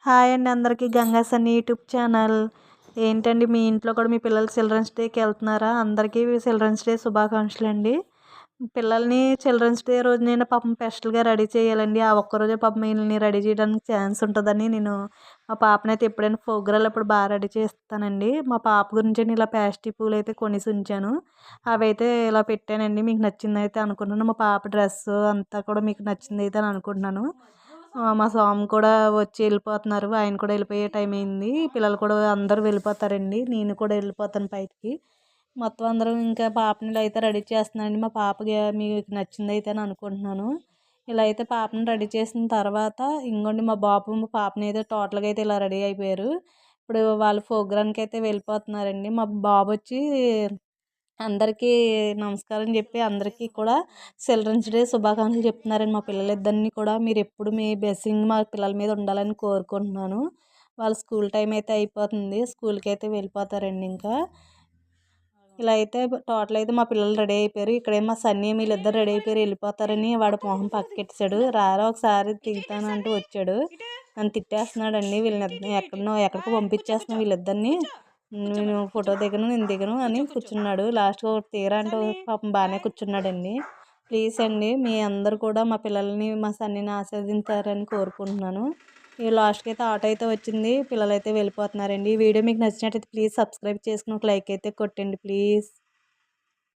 Hi అండి అందరికీ Ganga Sunny YouTube channel. ఏంటండి మీ ఇంట్లో కూడా మీ పిల్లలు చిల్డ్రన్స్ డేకి వెళ్తున్నారా? అందరికీ చిల్డ్రన్స్ డే శుభాకాంక్షలు అండి. పిల్లల్ని చిల్డ్రన్స్ డే రోజు నేను పాపం స్పెషల్గా రెడీ చేయాలండి. ఆ ఒక్కరోజే పాపం వీళ్ళని రెడీ చేయడానికి ఛాన్స్ ఉంటుందని నేను మా పాపనైతే ఎప్పుడైనా ప్రోగ్రాలు అప్పుడు బాగా రెడీ చేస్తానండి. మా పాప గురించి నేను ఇలా ప్యాస్టీ పూలు అయితే కొనేసి ఉంచాను. అవైతే ఇలా పెట్టానండి. మీకు నచ్చిందైతే అనుకుంటున్నాను. మా పాప డ్రెస్సు అంతా కూడా మీకు నచ్చిందైతే అని అనుకుంటున్నాను. మా స్వామి కూడా వచ్చి వెళ్ళిపోతున్నారు. ఆయన కూడా వెళ్ళిపోయే టైం అయింది. పిల్లలు కూడా అందరూ వెళ్ళిపోతారండి. నేను కూడా వెళ్ళిపోతాను బయటికి. మొత్తం అందరం ఇంకా పాపని ఇలా అయితే రెడీ చేస్తున్నానండి. మా పాపకి మీకు నచ్చిందైతే అని అనుకుంటున్నాను. ఇలా అయితే పాపని రెడీ చేసిన తర్వాత ఇంకోండి మా బాబు మా పాపని అయితే టోటల్గా అయితే ఇలా రెడీ అయిపోయారు. ఇప్పుడు వాళ్ళు ప్రోగ్రామ్కి అయితే వెళ్ళిపోతున్నారండి. మా బాబు వచ్చి అందరికీ నమస్కారం చెప్పి అందరికీ కూడా చిల్డ్రన్స్ డే శుభాకాంక్షలు చెప్తున్నారండి. మా పిల్లలిద్దరిని కూడా మీరు ఎప్పుడు మీ బ్లెస్సింగ్ మా పిల్లల మీద ఉండాలని కోరుకుంటున్నాను. వాళ్ళ స్కూల్ టైం అయితే అయిపోతుంది. స్కూల్కి అయితే వెళ్ళిపోతారండి ఇంకా. ఇలా అయితే టోటల్ అయితే మా పిల్లలు రెడీ అయిపోయారు. ఇక్కడేమో మా సన్నీ వీళ్ళిద్దరు రెడీ అయిపోయారు వెళ్ళిపోతారని వాడు మొహం పక్కకెట్టాడు. రారా ఒకసారి దిగుతానంటూ వచ్చాడు. నన్ను తిట్టేస్తున్నాడండి. వీళ్ళని ఎక్కడికో పంపించేస్తున్నాను వీళ్ళిద్దరిని. నేను ఫోటో దిగను నేను దిగను అని కూర్చున్నాడు. లాస్ట్గా ఒకటి తీరా అంటే పాపం బాగానే కూర్చున్నాడండి. ప్లీజ్ అండి మీ అందరు కూడా మా పిల్లల్ని మా సన్నీని ఆస్వాదించారని కోరుకుంటున్నాను. ఈ లాస్ట్కి అయితే ఆటో అయితే వచ్చింది. పిల్లలైతే వెళ్ళిపోతున్నారండి. ఈ వీడియో మీకు నచ్చినట్టయితే ప్లీజ్ సబ్స్క్రైబ్ చేసుకుని ఒక లైక్ అయితే కొట్టండి ప్లీజ్.